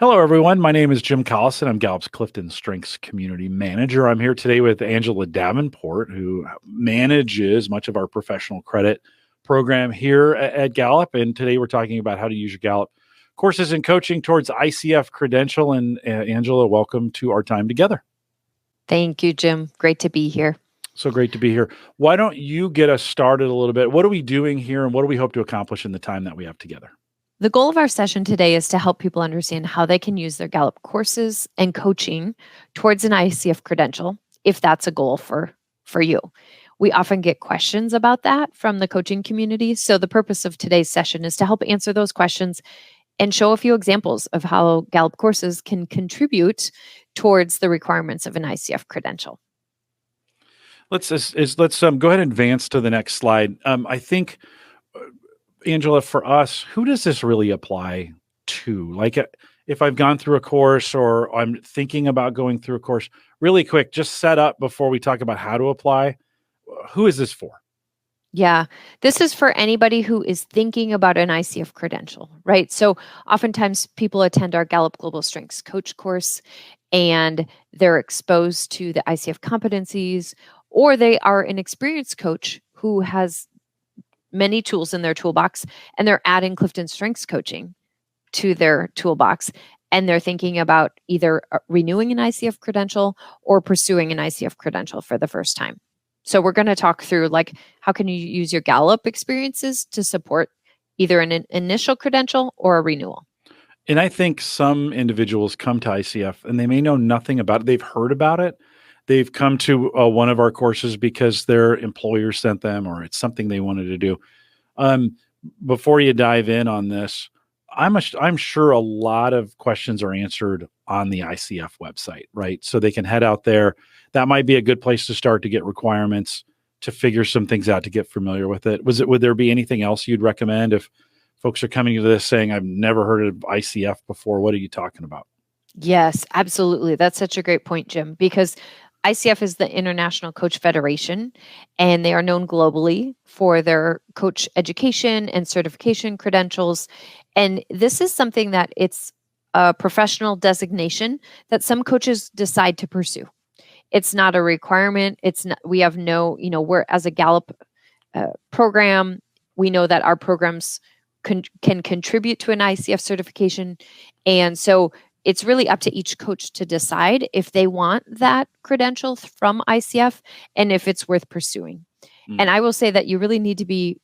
Hello, everyone. My name is Jim Collison. I'm Gallup's CliftonStrengths Community Manager. I'm here today with Angela Davenport, who manages much of our professional credit program here at Gallup. And today we're talking about how to use your Gallup courses and coaching towards ICF Credential. And Angela, welcome to our time together. Thank you, Jim. Great to be here. So great to be here. Why don't you get us started a little bit? What are we doing here and what do we hope to accomplish in the time that we have together? The goal of our session today is to help people understand how they can use their Gallup courses and coaching towards an ICF credential, if that's a goal for you. We often get questions about that from the coaching community. So the purpose of today's session is to help answer those questions and show a few examples of how Gallup courses can contribute towards the requirements of an ICF credential. Let's go ahead and advance to the next slide. I think, Angela, for us, who does this really apply to? Like, if I've gone through a course or I'm thinking about going through a course, really quick, just set up before we talk about how to apply. Who is this for? Yeah, this is for anybody who is thinking about an ICF credential, right? So oftentimes people attend our Gallup Global Strengths Coach course and they're exposed to the ICF competencies, or they are an experienced coach who has many tools in their toolbox and they're adding CliftonStrengths coaching to their toolbox. And they're thinking about either renewing an ICF credential or pursuing an ICF credential for the first time. So we're going to talk through how can you use your Gallup experiences to support either an initial credential or a renewal. And I think some individuals come to ICF and they may know nothing about it. They've heard about it. They've come to one of our courses because their employer sent them or it's something they wanted to do. Before you dive in on this, I'm sure a lot of questions are answered on the ICF website, right? So they can head out there. That might be a good place to start to get requirements, to figure some things out, to get familiar with it. Would there be anything else you'd recommend if folks are coming to this saying, I've never heard of ICF before? What are you talking about? Yes, absolutely. That's such a great point, Jim, because ICF is the International Coach Federation, and they are known globally for their coach education and certification credentials. And this is something that it's a professional designation that some coaches decide to pursue. It's not a requirement. We have we're as a Gallup program, we know that our programs can contribute to an ICF certification. And so it's really up to each coach to decide if they want that credential from ICF and if it's worth pursuing. And I will say that you really need to be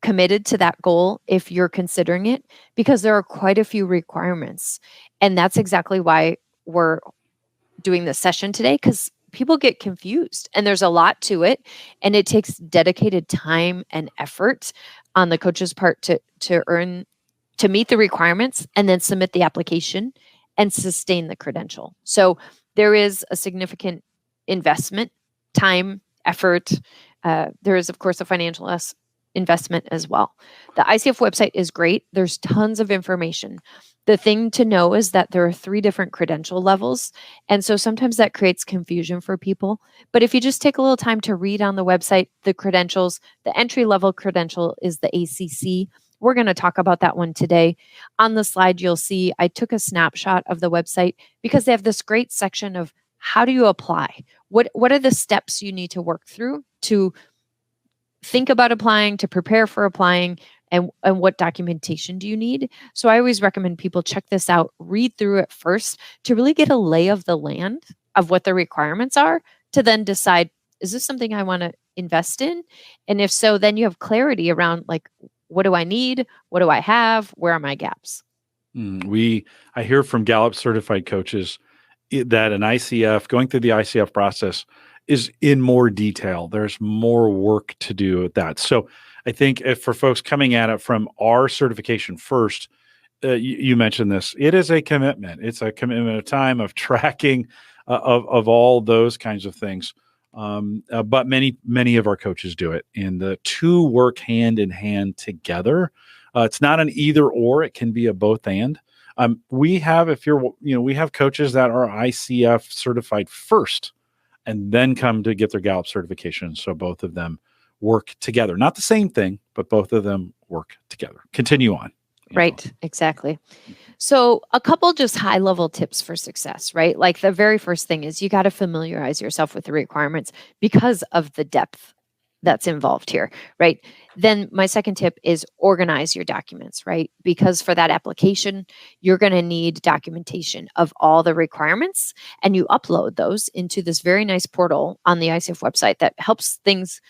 committed to that goal if you're considering it, because there are quite a few requirements. And that's exactly why we're doing this session today, because people get confused and there's a lot to it. And it takes dedicated time and effort on the coach's part to meet the requirements and then submit the application and sustain the credential. So there is a significant investment, time, effort. There is, of course, a financial investment as well. The ICF website is great. There's tons of information. The thing to know is that there are 3 different credential levels. And so sometimes that creates confusion for people. But if you just take a little time to read on the website, the credentials, the entry level credential is the ACC. We're going to talk about that one today. On the slide, you'll see I took a snapshot of the website because they have this great section of how do you apply? What are the steps you need to work through to think about applying, to prepare for applying, and what documentation do you need? So I always recommend people check this out, read through it first to really get a lay of the land of what the requirements are, to then decide, is this something I want to invest in? And if so, then you have clarity around what do I need? What do I have? Where are my gaps? I hear from Gallup-certified coaches that an ICF, going through the ICF process, is in more detail. There's more work to do with that. So I think if for folks coming at it from our certification first, you mentioned this, it is a commitment. It's a commitment of time, of tracking, of all those kinds of things. But many of our coaches do it, and the two work hand in hand together. It's not an either or; it can be a both and. We have coaches that are ICF certified first, and then come to get their Gallup certification. So both of them work together, not the same thing, but both of them work together. Continue on. Angela. Right, exactly. So a couple just high level tips for success, right? Like the very first thing is you got to familiarize yourself with the requirements because of the depth that's involved here, right? Then my second tip is organize your documents, right? Because for that application, you're going to need documentation of all the requirements, and you upload those into this very nice portal on the ICF website that helps things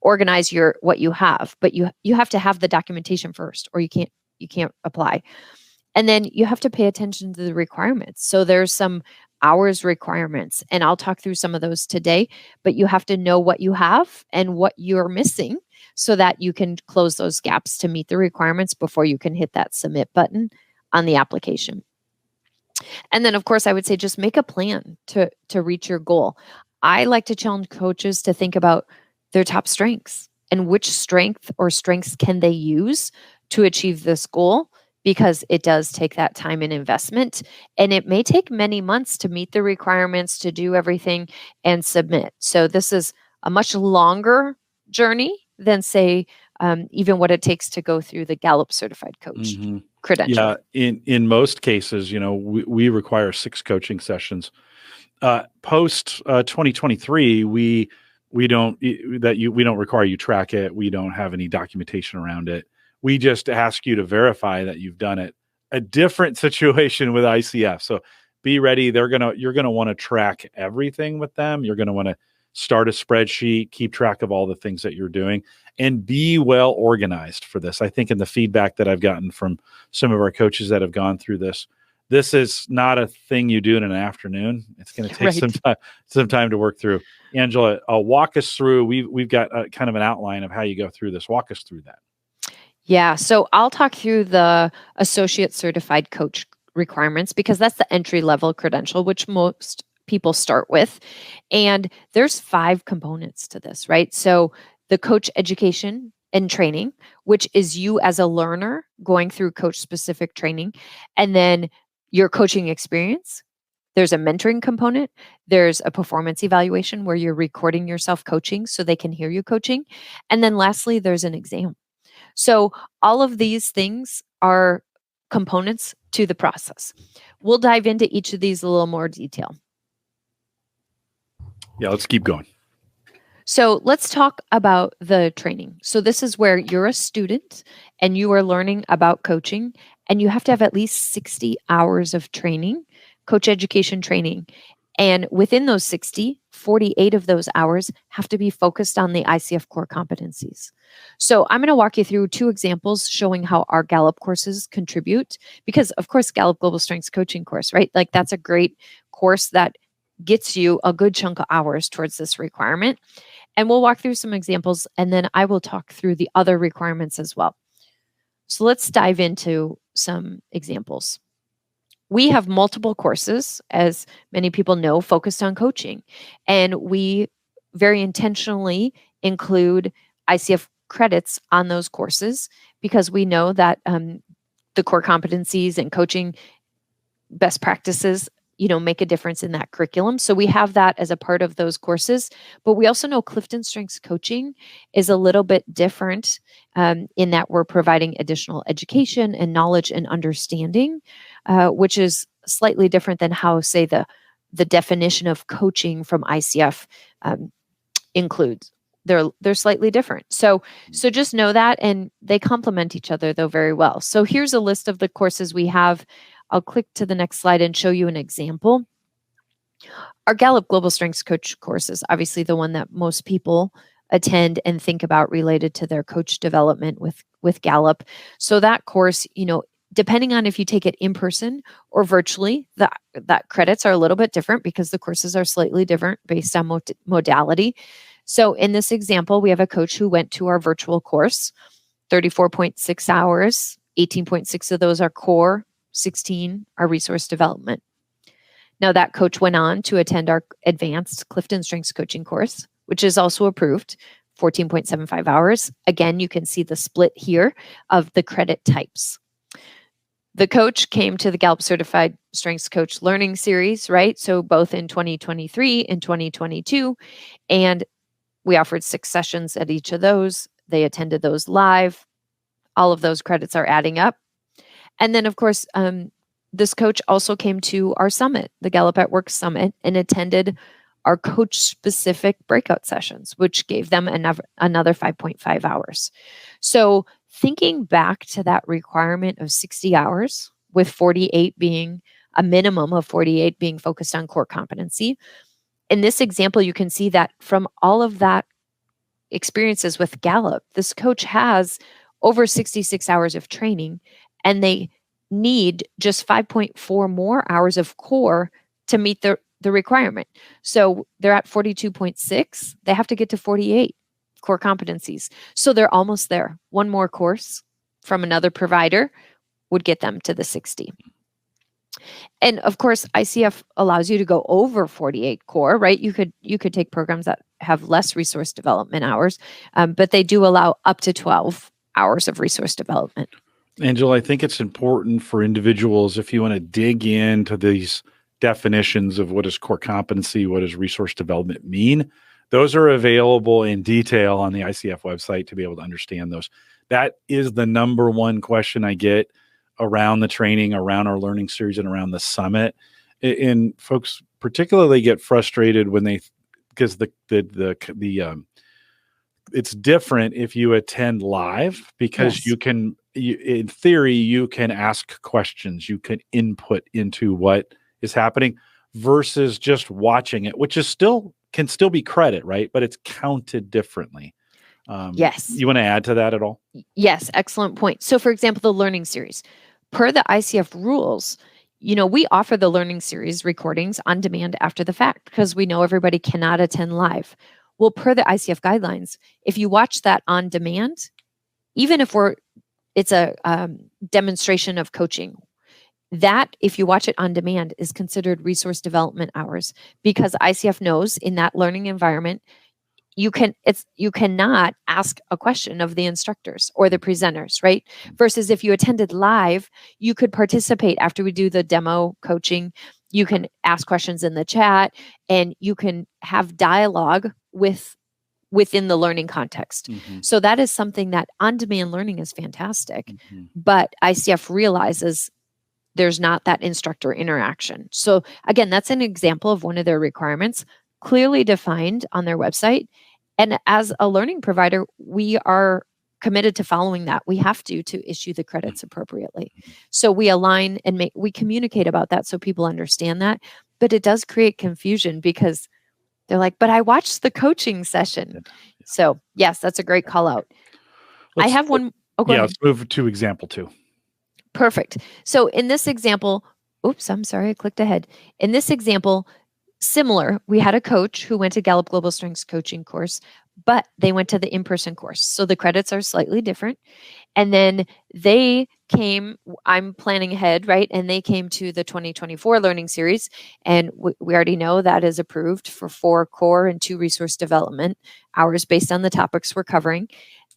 organize your what you have, but you have to have the documentation first or you can't apply. And then you have to pay attention to the requirements. So there's some hours requirements, and I'll talk through some of those today, but you have to know what you have and what you're missing so that you can close those gaps to meet the requirements before you can hit that submit button on the application. And then of course I would say just make a plan to reach your goal. I like to challenge coaches to think about their top strengths and which strength or strengths can they use to achieve this goal, because it does take that time and investment, and it may take many months to meet the requirements, to do everything and submit. So this is a much longer journey than say even what it takes to go through the Gallup-certified coach credential. Yeah, in most cases, we require 6 coaching sessions. Post 2023, we don't require you track it. We don't have any documentation around it. We just ask you to verify that you've done it. A different situation with ICF. So be ready. You're gonna want to track everything with them. You're gonna want to start a spreadsheet, keep track of all the things that you're doing, and be well organized for this. I think in the feedback that I've gotten from some of our coaches that have gone through this is not a thing you do in an afternoon. It's going to take some time to work through. Angela, walk us through. We've got kind of an outline of how you go through this. Walk us through that. Yeah, so I'll talk through the associate certified coach requirements because that's the entry level credential, which most people start with. And there's 5 components to this, right? So the coach education and training, which is you as a learner going through coach specific training, and then your coaching experience. There's a mentoring component. There's a performance evaluation where you're recording yourself coaching so they can hear you coaching. And then lastly, there's an exam. So all of these things are components to the process. We'll dive into each of these a little more detail. Yeah, let's keep going. So let's talk about the training. So this is where you're a student and you are learning about coaching, and you have to have at least 60 hours of training, coach education training. And within those 60, 48 of those hours have to be focused on the ICF core competencies. So I'm going to walk you through 2 examples showing how our Gallup courses contribute, because of course, Gallup Global Strengths coaching course, right? Like that's a great course that gets you a good chunk of hours towards this requirement. And we'll walk through some examples, and then I will talk through the other requirements as well. So let's dive into some examples. We have multiple courses, as many people know, focused on coaching. And we very intentionally include ICF credits on those courses because we know that the core competencies and coaching best practices, make a difference in that curriculum. So we have that as a part of those courses. But we also know CliftonStrengths coaching is a little bit different in that we're providing additional education and knowledge and understanding, which is slightly different than how, say, the definition of coaching from ICF includes. They're slightly different. So just know that, and they complement each other though very well. So here's a list of the courses we have. I'll click to the next slide and show you an example. Our Gallup Global Strengths Coach course is obviously the one that most people attend and think about related to their coach development with Gallup. So that course, depending on if you take it in person or virtually, that credits are a little bit different because the courses are slightly different based on modality. So in this example, we have a coach who went to our virtual course, 34.6 hours, 18.6 of those are core, 16 are resource development. Now that coach went on to attend our advanced CliftonStrengths coaching course, which is also approved, 14.75 hours. Again, you can see the split here of the credit types. The coach came to the Gallup-certified Strengths Coach Learning Series, right? So both in 2023 and 2022, and we offered 6 sessions at each of those. They attended those live. All of those credits are adding up. And then, of course, this coach also came to our summit, the Gallup at Work Summit, and attended our coach-specific breakout sessions, which gave them another 5.5 hours. So thinking back to that requirement of 60 hours, with 48 being a minimum of 48 being focused on core competency. In this example, you can see that from all of that experiences with Gallup, this coach has over 66 hours of training, and they need just 5.4 more hours of core to meet the requirement. So they're at 42.6. They have to get to 48 core competencies. So they're almost there. One more course from another provider would get them to the 60. And of course, ICF allows you to go over 48 core, right? You could take programs that have less resource development hours, but they do allow up to 12 hours of resource development. Angela, I think it's important for individuals, if you want to dig into these definitions of what is core competency, what does resource development mean, those are available in detail on the ICF website to be able to understand those. That is the number one question I get around the training, around our learning series, and around the summit. And folks particularly get frustrated when because it's different if you attend live, because Yes. in theory, you can ask questions, you can input into what is happening versus just watching it, which can still be credit, right? But it's counted differently. Yes. You want to add to that at all? Yes, excellent point. So for example, the learning series, per the ICF rules, we offer the learning series recordings on demand after the fact because we know everybody cannot attend live. Well, per the ICF guidelines, if you watch that on demand, even if it's a demonstration of coaching, that if you watch it on demand is considered resource development hours, because ICF knows in that learning environment, you cannot ask a question of the instructors or the presenters, right? Versus if you attended live, you could participate after we do the demo coaching. You can ask questions in the chat, and you can have dialogue within the learning context. Mm-hmm. So that is something that on-demand learning is fantastic, Mm-hmm. but ICF realizes there's not that instructor interaction. So again, that's an example of one of their requirements, clearly defined on their website. And as a learning provider, we are committed to following that. We have to issue the credits appropriately. So we align and we communicate about that so people understand that. But it does create confusion because they're like, but I watched the coaching session. Yeah. So yes, that's a great call out. I have one. Oh, go ahead. Let's move to example 2. Perfect. So in this example, oops, I'm sorry, I clicked ahead. In this example, similar, we had a coach who went to Gallup Global Strengths coaching course, but they went to the in-person course. So the credits are slightly different. And then they came, I'm planning ahead, right? And they came to the 2024 learning series. And we already know that is approved for 4 core and 2 resource development hours based on the topics we're covering.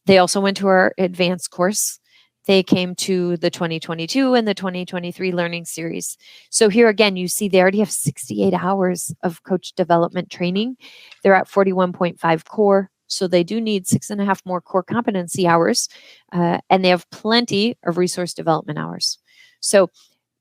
They also went to our advanced course. They came to the 2022 and the 2023 learning series. So here again, you see they already have 68 hours of coach development training. They're at 41.5 core. So they do need 6.5 more core competency hours. And they have plenty of resource development hours. So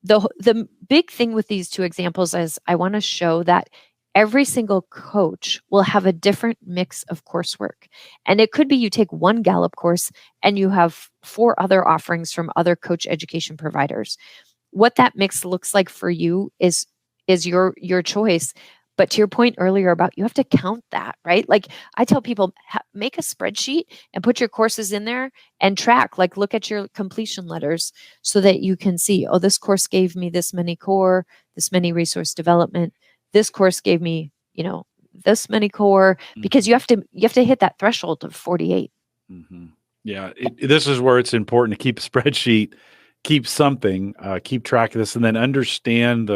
the big thing with these 2 examples is I want to show that every single coach will have a different mix of coursework. And it could be you take one Gallup course and you have 4 other offerings from other coach education providers. What that mix looks like for you is your choice. But to your point earlier about you have to count that, right? Like I tell people, make a spreadsheet and put your courses in there and track, like look at your completion letters so that you can see, oh, this course gave me this many core, this many resource development. This course gave me, this many core, because you have to hit that threshold of 48. Mm-hmm. Yeah. This is where it's important to keep a spreadsheet, keep something, keep track of this, and then understand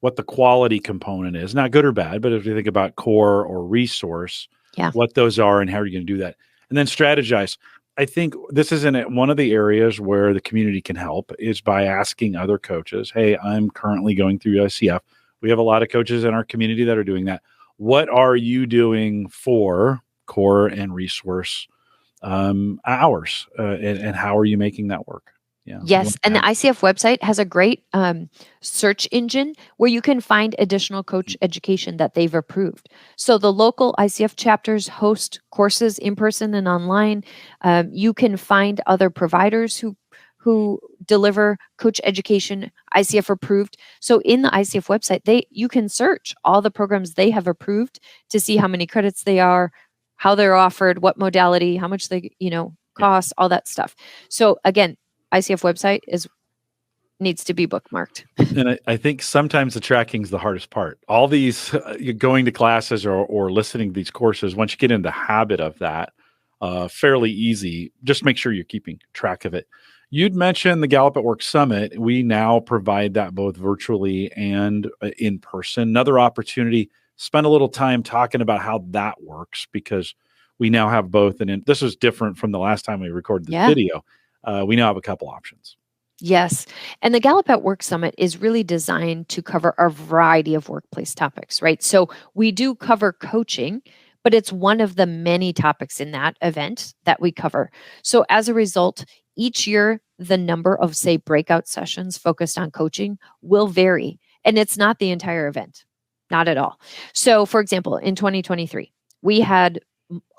what the quality component is, not good or bad, but if you think about core or resource, what those are and how you're going to do that, and then strategize. I think this is one of the areas where the community can help is by asking other coaches, hey, I'm currently going through ICF. We have a lot of coaches in our community that are doing that. What are you doing for core and resource hours, and how are you making that work? Yeah. Yes, and the ICF website has a great search engine where you can find additional coach education that they've approved. So the local ICF chapters host courses in person and online. You can find other providers who deliver coach education ICF approved. So in the ICF website, you can search all the programs they have approved to see how many credits they are, how they're offered, what modality, how much they cost, all that stuff. So again, ICF website needs to be bookmarked. And I think sometimes the tracking is the hardest part. All these going to classes or listening to these courses, once you get in the habit of that, fairly easy. Just make sure you're keeping track of it. You'd mentioned the Gallup at Work Summit. We now provide that both virtually and in person. Another opportunity, spend a little time talking about how that works, because we now have both. And this is different from the last time we recorded this video. We now have a couple options. Yes. And the Gallup at Work Summit is really designed to cover a variety of workplace topics, right? So we do cover coaching, but it's one of the many topics in that event that we cover. So as a result, each year, the number of, say, breakout sessions focused on coaching will vary. And it's not the entire event, not at all. So for example, in 2023, we had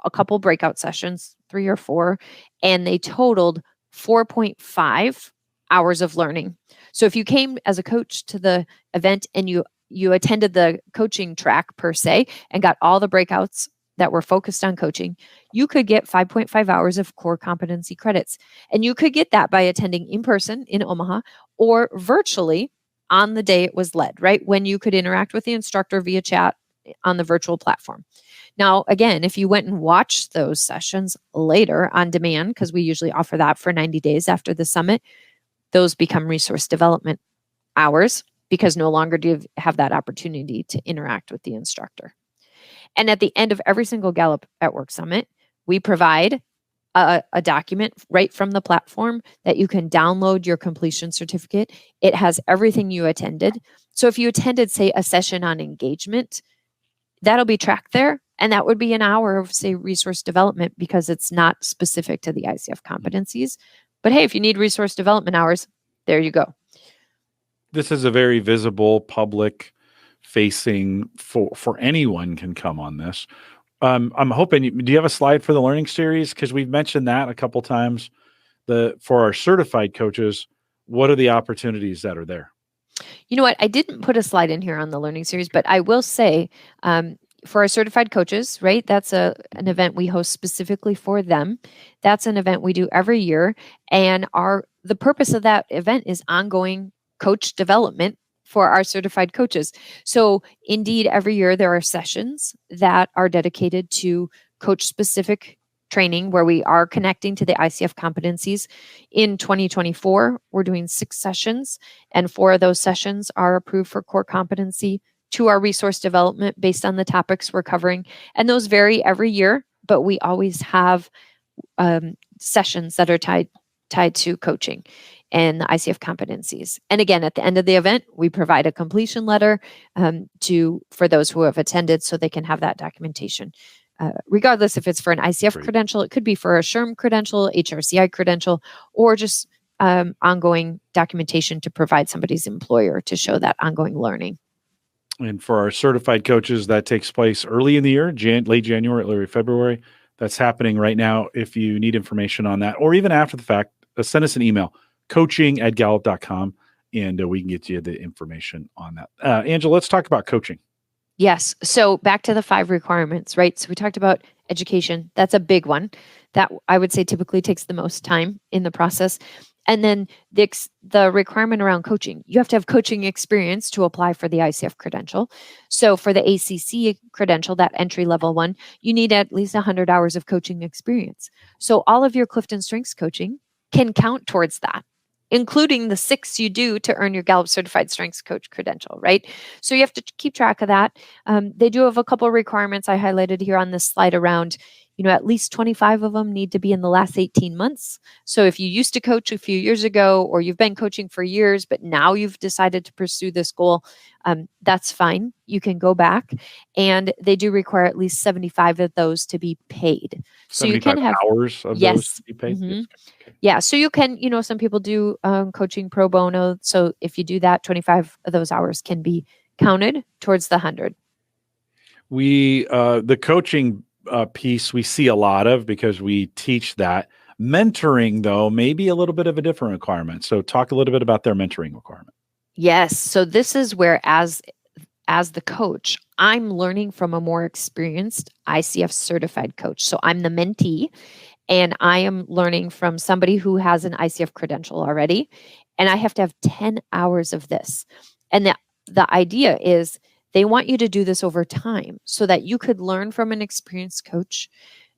a couple breakout sessions, 3 or 4, and they totaled 4.5 hours of learning. So if you came as a coach to the event and you attended the coaching track per se and got all the breakouts that were focused on coaching, you could get 5.5 hours of core competency credits. And you could get that by attending in person in Omaha or virtually on the day it was led, right? When you could interact with the instructor via chat on the virtual platform. Now, again, if you went and watched those sessions later on demand, because we usually offer that for 90 days after the summit, those become resource development hours because no longer do you have that opportunity to interact with the instructor. And at the end of every single Gallup at Work Summit, we provide a document right from the platform that you can download your completion certificate. It has everything you attended. So if you attended, say, a session on engagement, that'll be tracked there. And that would be an hour of, say, resource development because it's not specific to the ICF competencies. But hey, if you need resource development hours, there you go. This is a very visible, public facing for anyone can come on this. I'm hoping, do you have a slide for the learning series? Because we've mentioned that a couple times. For our certified coaches, what are the opportunities that are there? You know what? I didn't put a slide in here on the learning series, but I will say, for our certified coaches, right? That's an event we host specifically for them. That's an event we do every year. And the purpose of that event is ongoing coach development for our certified coaches. So indeed, every year there are sessions that are dedicated to coach specific training where we are connecting to the ICF competencies. In 2024, we're doing 6 sessions, and 4 of those sessions are approved for core competency. 2 are resource development based on the topics we're covering. And those vary every year, but we always have sessions that are tied to coaching and the ICF competencies. And again, at the end of the event, we provide a completion letter for those who have attended so they can have that documentation. Regardless if it's for an ICF credential, it could be for a SHRM credential, HRCI credential, or just ongoing documentation to provide somebody's employer to show that ongoing learning. And for our certified coaches, that takes place early in the year, late January, early February. That's happening right now. If you need information on that, or even after the fact, send us an email, coaching@gallup.com, and we can get you the information on that. Angela, let's talk about coaching. Yes. So back to the 5 requirements, right? So we talked about education. That's a big one. That I would say typically takes the most time in the process. And then the requirement around coaching, you have to have coaching experience to apply for the ICF credential. So for the ACC credential, that entry level one, you need at least 100 hours of coaching experience. So all of your CliftonStrengths coaching can count towards that, including the 6 you do to earn your Gallup-certified strengths coach credential, right? So you have to keep track of that. They do have a couple of requirements I highlighted here on this slide around at least 25 of them need to be in the last 18 months. So if you used to coach a few years ago, or you've been coaching for years, but now you've decided to pursue this goal, that's fine. You can go back, and they do require at least 75 of those to be paid. So you 75 can have, hours of those yes. to be paid? Yes. Okay. Yeah. So you can, some people do coaching pro bono. So if you do that, 25 of those hours can be counted towards the 100. The coaching piece we see a lot of because we teach that. Mentoring, though, may be a little bit of a different requirement. So talk a little bit about their mentoring requirement. Yes. So this is where, as the coach, I'm learning from a more experienced ICF certified coach. So I'm the mentee, and I am learning from somebody who has an ICF credential already. And I have to have 10 hours of this. And the idea is they want you to do this over time so that you could learn from an experienced coach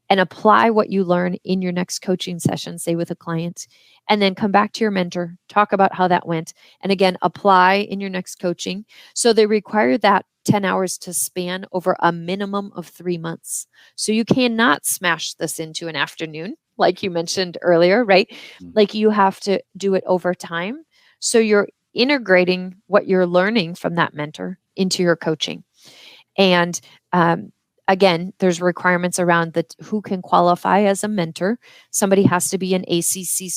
and apply what you learn in your next coaching session, say with a client, and then come back to your mentor, talk about how that went, and again, apply in your next coaching. So they require that 10 hours to span over a minimum of 3 months. So you cannot smash this into an afternoon, like you mentioned earlier, right? Like you have to do it over time. So you're integrating what you're learning from that mentor into your coaching. And again, there's requirements around who can qualify as a mentor. Somebody has to be an ACC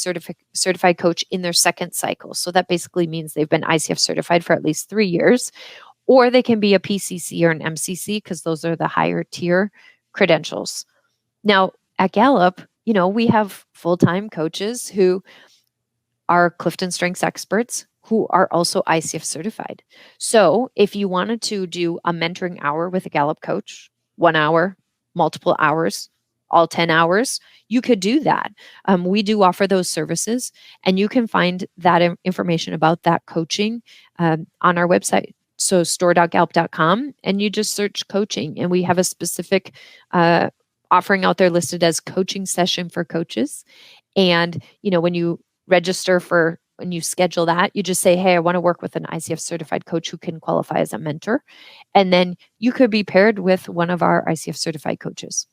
certified coach in their second cycle. So that basically means they've been ICF certified for at least 3 years, or they can be a PCC or an MCC, because those are the higher tier credentials. Now, at Gallup, we have full-time coaches who are CliftonStrengths experts who are also ICF certified. So if you wanted to do a mentoring hour with a Gallup coach, 1 hour, multiple hours, all 10 hours, you could do that. We do offer those services, and you can find that information about that coaching on our website. So store.gallup.com, and you just search coaching, and we have a specific offering out there listed as coaching session for coaches. And, when you register when you schedule that, you just say, hey, I want to work with an ICF certified coach who can qualify as a mentor. And then you could be paired with one of our ICF certified coaches.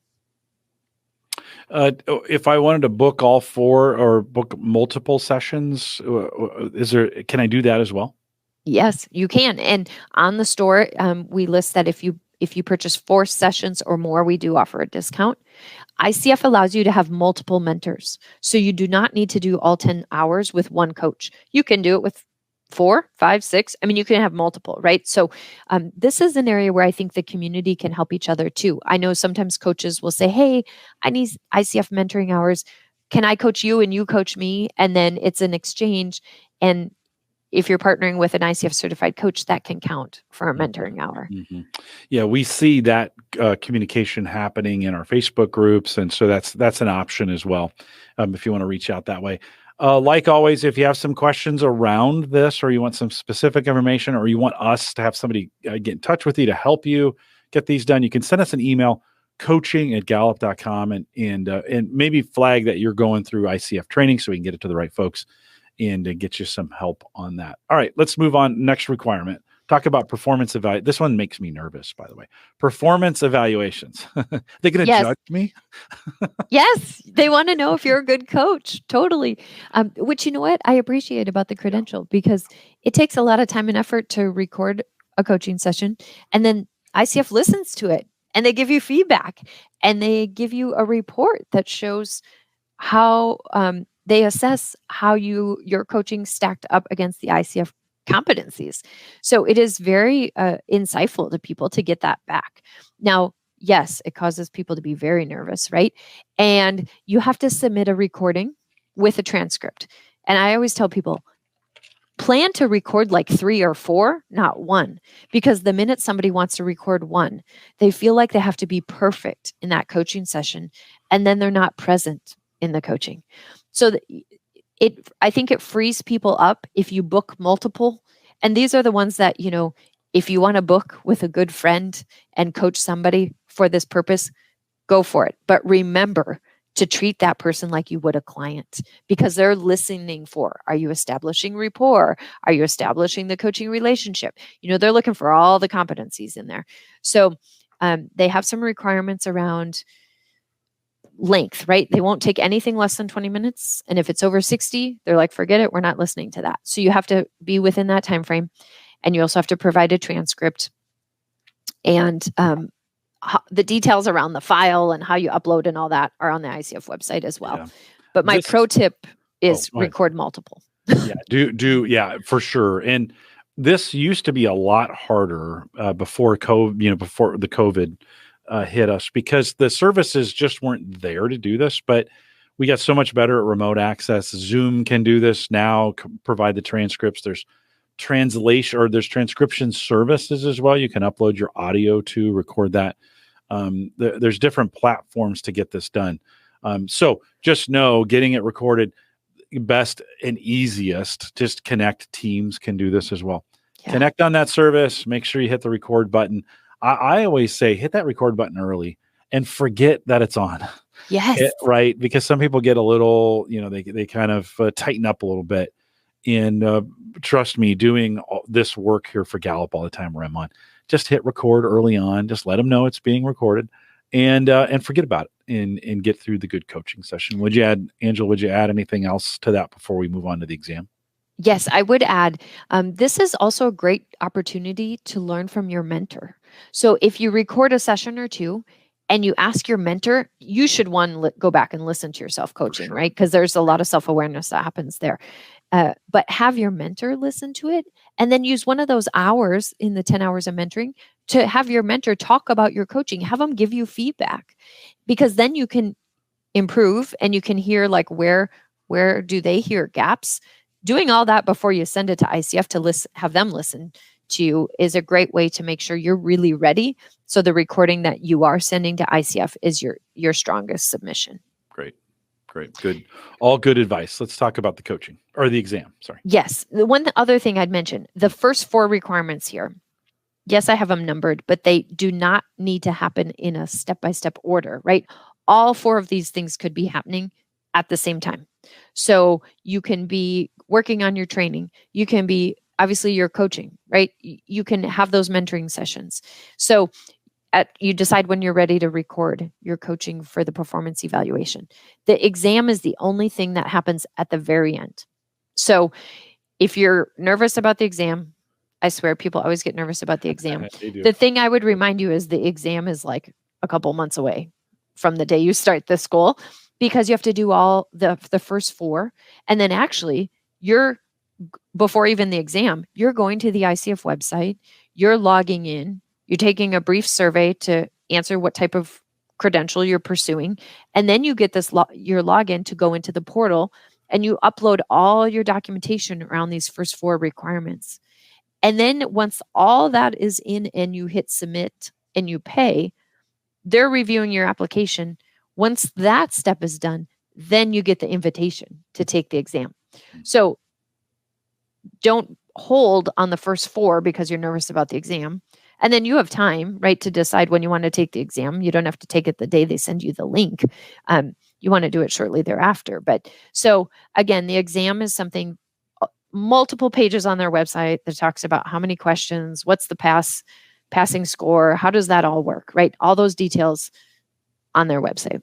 If I wanted to book all 4 or book multiple sessions, can I do that as well? Yes, you can. And on the store, we list that if you purchase 4 sessions or more, we do offer a discount. ICF allows you to have multiple mentors. So you do not need to do all 10 hours with one coach. You can do it with 4, 5, 6. I mean, you can have multiple, right? So this is an area where I think the community can help each other too. I know sometimes coaches will say, hey, I need ICF mentoring hours. Can I coach you and you coach me? And then it's an exchange. And if you're partnering with an ICF certified coach, that can count for a mentoring hour. Mm-hmm. Yeah, we see that communication happening in our Facebook groups, and so that's an option as well if you want to reach out that way. Like always, if you have some questions around this, or you want some specific information, or you want us to have somebody get in touch with you to help you get these done, you can send us an email, coaching@gallup.com, and maybe flag that you're going through ICF training so we can get it to the right folks and get you some help on that. All right, let's move on. Next requirement. Talk about performance evaluation. This one makes me nervous, by the way. Performance evaluations. They're going to judge me? Yes, they want to know if you're a good coach. Totally. Which, you know what, I appreciate about the credential, because it takes a lot of time and effort to record a coaching session. And then ICF listens to it, and they give you feedback, and they give you a report that shows how they assess how your coaching stacked up against the ICF competencies. So it is very insightful to people to get that back. Now, yes, it causes people to be very nervous, right? And you have to submit a recording with a transcript. And I always tell people, plan to record like 3 or 4, not 1, because the minute somebody wants to record 1, they feel like they have to be perfect in that coaching session, and then they're not present in the coaching. So I think it frees people up if you book multiple. And these are the ones that, if you want to book with a good friend and coach somebody for this purpose, go for it. But remember to treat that person like you would a client, because they're listening for, are you establishing rapport? Are you establishing the coaching relationship? They're looking for all the competencies in there. So they have some requirements around length, right? They won't take anything less than 20 minutes. And if it's over 60, they're like, forget it. We're not listening to that. So you have to be within that time frame. And you also have to provide a transcript. And the details around the file and how you upload and all that are on the ICF website as well. Yeah. But my pro tip is go ahead. record multiple. Yeah, for sure. And this used to be a lot harder before COVID, before the COVID hit us, because the services just weren't there to do this. But we got so much better at remote access. Zoom can do this now, provide the transcripts. There's translation, or there's transcription services as well. You can upload your audio to record that. There's different platforms to get this done. So just know, getting it recorded, best and easiest, just connect. Teams can do this as well. Yeah. Connect on that service. Make sure you hit the record button. I always say hit that record button early and forget that it's on. Yes. Right. Because some people get a little, they kind of tighten up a little bit. And trust me, doing this work here for Gallup all the time where I'm on, just hit record early on. Just let them know it's being recorded, and forget about it, and get through the good coaching session. Angela, would you add anything else to that before we move on to the exam? Yes, I would add, this is also a great opportunity to learn from your mentor. So if you record a session or two and you ask your mentor, you should go back and listen to your self-coaching, right? Because there's a lot of self-awareness that happens there. But have your mentor listen to it, and then use one of those hours in the 10 hours of mentoring to have your mentor talk about your coaching. Have them give you feedback, because then you can improve and you can hear like where do they hear gaps. Doing all that before you send it to ICF to have them listen to you is a great way to make sure you're really ready. So the recording that you are sending to ICF is your strongest submission. Great. Good. All good advice. Let's talk about the coaching or the exam. Sorry. Yes. The one other thing I'd mention, the first 4 requirements here. Yes, I have them numbered, but they do not need to happen in a step-by-step order, right? All 4 of these things could be happening at the same time. So you can be working on your training. You can be, obviously, your coaching, right? You can have those mentoring sessions. So you decide when you're ready to record your coaching for the performance evaluation. The exam is the only thing that happens at the very end. So if you're nervous about the exam, I swear people always get nervous about the exam. The thing I would remind you is the exam is like a couple months away from the day you start the school, because you have to do all the first 4. And then actually before even the exam, you're going to the ICF website, you're logging in, you're taking a brief survey to answer what type of credential you're pursuing. And then you get your login to go into the portal, and you upload all your documentation around these first 4 requirements. And then once all that is in and you hit submit and you pay, they're reviewing your application. Once that step is done, then you get the invitation to take the exam. So don't hold on the first 4 because you're nervous about the exam. And then you have time, right, to decide when you want to take the exam. You don't have to take it the day they send you the link. You want to do it shortly thereafter. But so again, the exam is something, multiple pages on their website that talks about how many questions, what's the passing score, how does that all work, right? All those details on their website.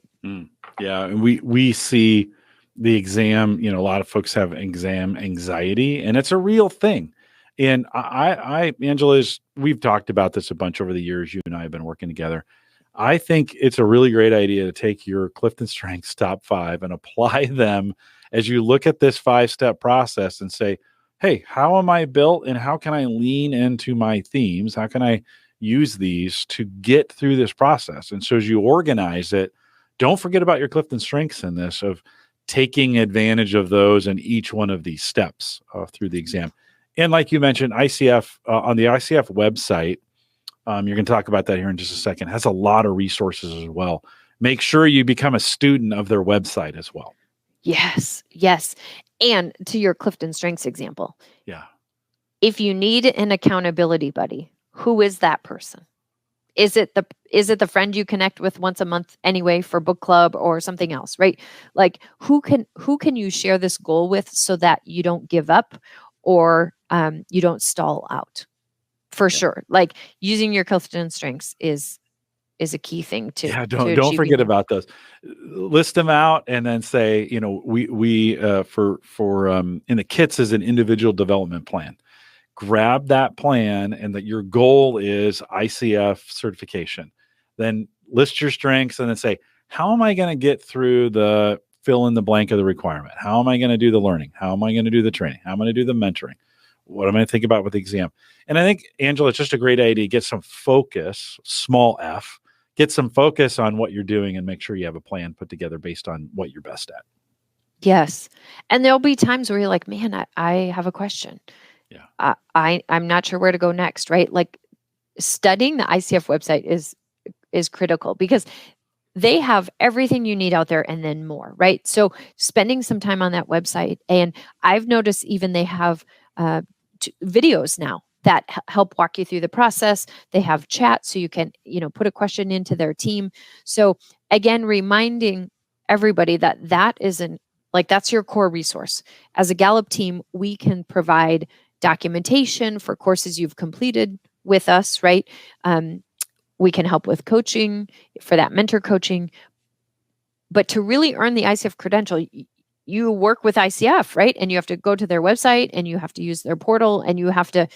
Yeah, and we see the exam. A lot of folks have exam anxiety, and it's a real thing. And Angela, we've talked about this a bunch over the years. You and I have been working together. I think it's a really great idea to take your CliftonStrengths top 5 and apply them as you look at this 5-step process and say, hey, how am I built, and how can I lean into my themes? How can I use these to get through this process? And so as you organize it, don't forget about your CliftonStrengths in this, of taking advantage of those in each one of these steps through the exam. And like you mentioned, ICF, on the ICF website, you're going to talk about that here in just a second, has a lot of resources as well. Make sure you become a student of their website as well. Yes. And to your CliftonStrengths example. Yeah. If you need an accountability buddy, who is that person? Is it the friend you connect with once a month anyway for book club or something else, right? Like who can you share this goal with so that you don't give up or you don't stall out? For sure. Like using your CliftonStrengths is is a key thing to Yeah, to don't achieving forget that. about those. List them out and then say, we for in the kits is an individual development plan. Grab that plan and that your goal is ICF certification. Then list your strengths and then say, how am I going to get through the fill in the blank of the requirement? How am I going to do the learning? How am I going to do the training? How am I going to do the mentoring? What am I going to think about with the exam? And I think, Angela, it's just a great idea. Get some focus, small f, get some focus on what you're doing and make sure you have a plan put together based on what you're best at. Yes. And there'll be times where you're like, man, I have a question. Yeah. I'm not sure where to go next, right? Like studying the ICF website is critical because they have everything you need out there and then more, right? So spending some time on that website, and I've noticed even they have videos now that help walk you through the process. They have chat so you can, put a question into their team. So again, reminding everybody that that's your core resource. As a Gallup team, we can provide documentation for courses you've completed with us, right? We can help with coaching for that mentor coaching. But to really earn the ICF credential, you work with ICF, right? And you have to go to their website and you have to use their portal and you have to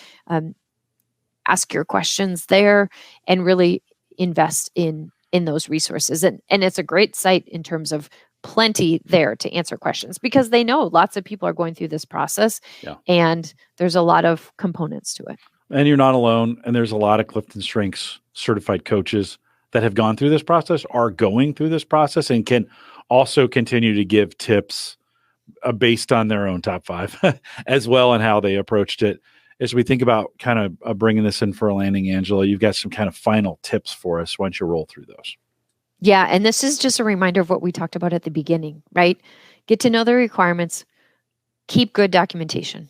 ask your questions there and really invest in those resources. And it's a great site in terms of plenty there to answer questions because they know lots of people are going through this process and there's a lot of components to it. And you're not alone. And there's a lot of CliftonStrengths certified coaches that have gone through this process, are going through this process, and can also continue to give tips based on their own top 5 as well and how they approached it. As we think about kind of bringing this in for a landing, Angela, you've got some kind of final tips for us once you roll through those. Yeah. And this is just a reminder of what we talked about at the beginning, right? Get to know the requirements, keep good documentation,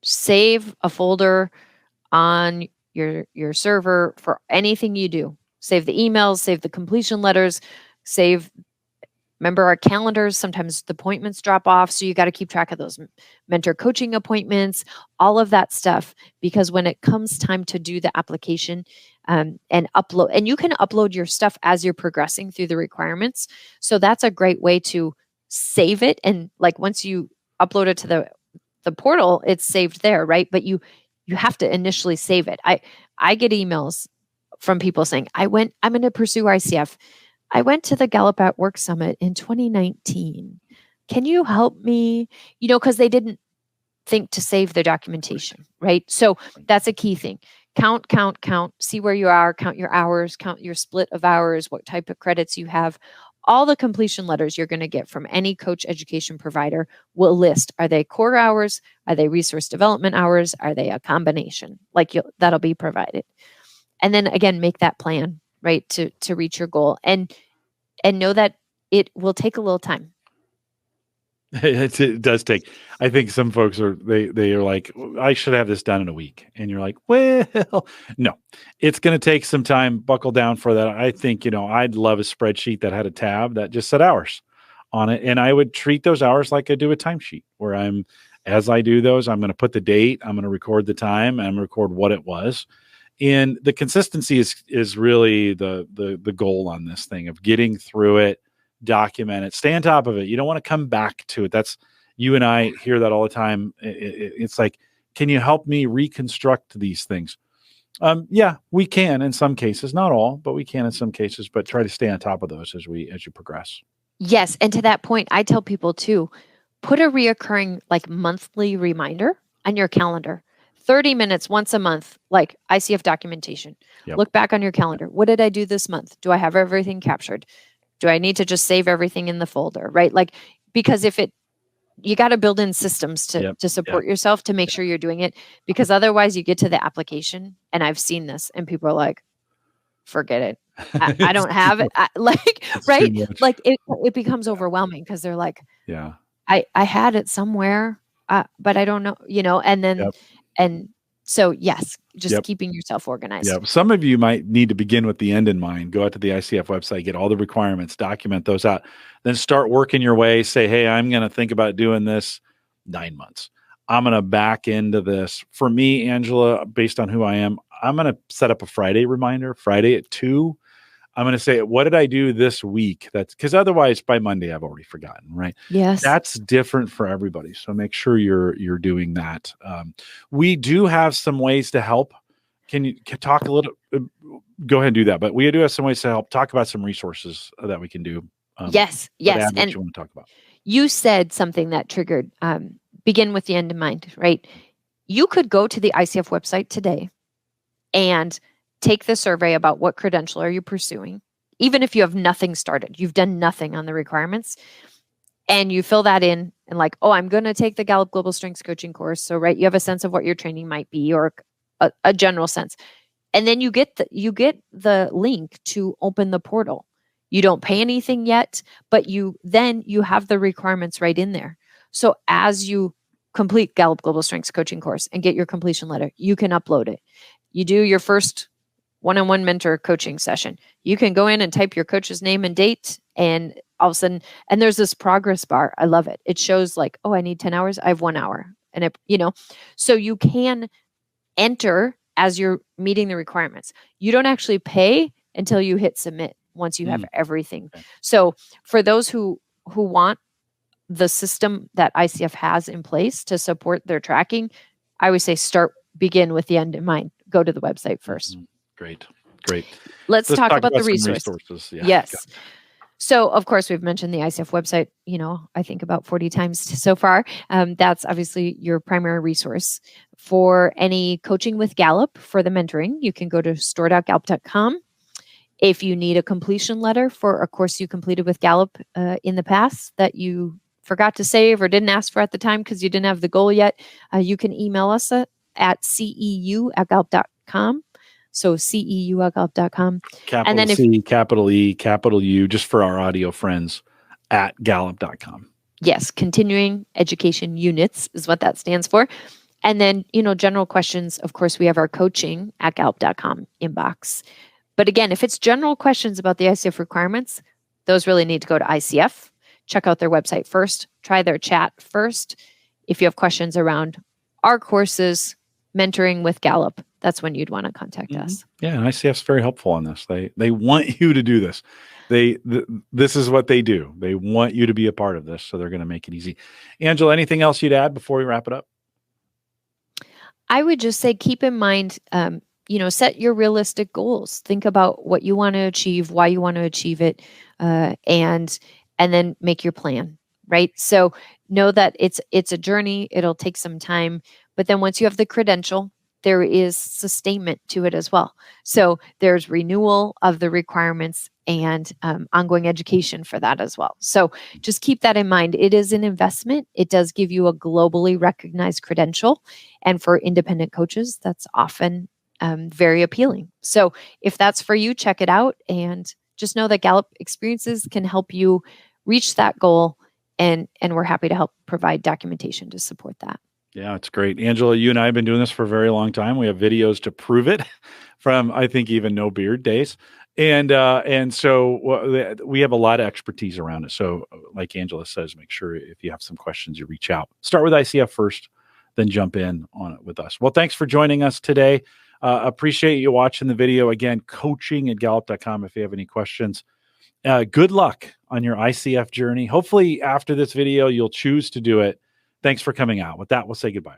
save a folder on your server for anything you do. Save the emails, save the completion letters, remember our calendars, sometimes the appointments drop off. So you got to keep track of those mentor coaching appointments, all of that stuff, because when it comes time to do the application and upload, and you can upload your stuff as you're progressing through the requirements. So that's a great way to save it. And like once you upload it to the portal, it's saved there, right? But you have to initially save it. I get emails from people saying, I'm going to pursue ICF. I went to the Gallup at Work Summit in 2019. Can you help me? Because they didn't think to save their documentation, right? So that's a key thing. Count, see where you are, count your hours, count your split of hours, what type of credits you have. All the completion letters you're going to get from any coach education provider will list, are they core hours? Are they resource development hours? Are they a combination? That'll be provided. And then again, make that plan, right, to reach your goal and know that it will take a little time. It does take. I think some folks they are like, I should have this done in a week, and you're like, well, no, it's going to take some time. Buckle down for that. I think I'd love a spreadsheet that had a tab that just said hours on it, and I would treat those hours like I do a timesheet, where as I do those, I'm going to put the date, I'm going to record the time, and I'm going to record what it was. And the consistency is really the goal on this thing of getting through it, document it, stay on top of it. You don't want to come back to it. That's, you and I hear that all the time. It's like, can you help me reconstruct these things? Yeah, we can in some cases, not all, but we can in some cases, but try to stay on top of those as you progress. Yes. And to that point, I tell people too, put a reoccurring monthly reminder on your calendar. 30 minutes once a month, like ICF documentation. Yep. Look back on your calendar. What did I do this month? Do I have everything captured? Do I need to just save everything in the folder, right? Because you got to build in systems to support yourself to make sure you're doing it, because otherwise you get to the application, and I've seen this, and people are like, forget it. I don't have it. Right? It becomes overwhelming because they're like, I had it somewhere, but I don't know, and then, and so yes, just keeping yourself organized. Yeah. Some of you might need to begin with the end in mind. Go out to the ICF website, get all the requirements, document those out, then start working your way. Say, hey, I'm going to think about doing this 9 months. I'm going to back into this. For me, Angela, based on who I am, I'm going to set up a Friday reminder, Friday at 2. I'm going to say, what did I do this week? That's because otherwise by Monday, I've already forgotten, right? Yes. That's different for everybody. So make sure you're doing that. We do have some ways to help. Can you talk a little, go ahead and do that, but we do have some ways to help. Talk about some resources that we can do. Yes. Add what And you want to talk about. you said something that triggered, begin with the end in mind, right? You could go to the ICF website today and take the survey about what credential are you pursuing, even if you have nothing started, you've done nothing on the requirements, and you fill that in and like, oh, I'm going to take the Gallup Global Strengths Coaching course. So, right, you have a sense of what your training might be, or a general sense. And then you get the link to open the portal. You don't pay anything yet, but you have the requirements right in there. So as you complete Gallup Global Strengths Coaching course and get your completion letter, you can upload it. You do your first one-on-one mentor coaching session. You can go in and type your coach's name and date, and all of a sudden, and there's this progress bar. I love it. It shows like, oh, I need 10 hours. I have 1 hour. And so you can enter as you're meeting the requirements. You don't actually pay until you hit submit once you have everything. Okay. So for those who want the system that ICF has in place to support their tracking, I would say begin with the end in mind. Go to the website first. Great. Let's talk about the resources. Yeah. Yes. So, of course, we've mentioned the ICF website, I think about 40 times so far. That's obviously your primary resource. For any coaching with Gallup for the mentoring, you can go to store.gallup.com. If you need a completion letter for a course you completed with Gallup in the past that you forgot to save or didn't ask for at the time because you didn't have the goal yet, you can email us at ceu@gallup.com. So ceu@gallup.com. Capital then C, capital E, capital U, just for our audio friends, at gallup.com. Yes, continuing education units is what that stands for. And then, general questions, of course, we have our coaching at gallup.com inbox. But again, if it's general questions about the ICF requirements, those really need to go to ICF. Check out their website first. Try their chat first. If you have questions around our courses, mentoring with Gallup, that's when you'd want to contact us. Yeah, and ICF's very helpful on this. They want you to do this. This is what they do. They want you to be a part of this, so they're going to make it easy. Angela, anything else you'd add before we wrap it up? I would just say keep in mind, set your realistic goals. Think about what you want to achieve, why you want to achieve it, and then make your plan, right? So know that it's a journey. It'll take some time, but then once you have the credential, there is sustainment to it as well. So there's renewal of the requirements and ongoing education for that as well. So just keep that in mind. It is an investment. It does give you a globally recognized credential. And for independent coaches, that's often very appealing. So if that's for you, check it out. And just know that Gallup experiences can help you reach that goal. And we're happy to help provide documentation to support that. Yeah, it's great. Angela, you and I have been doing this for a very long time. We have videos to prove it from, I think, even no beard days. And so we have a lot of expertise around it. So like Angela says, make sure if you have some questions, you reach out. Start with ICF first, then jump in on it with us. Well, thanks for joining us today. Appreciate you watching the video. Again, coaching@gallup.com if you have any questions. Good luck on your ICF journey. Hopefully after this video, you'll choose to do it. Thanks for coming out. With that, we'll say goodbye.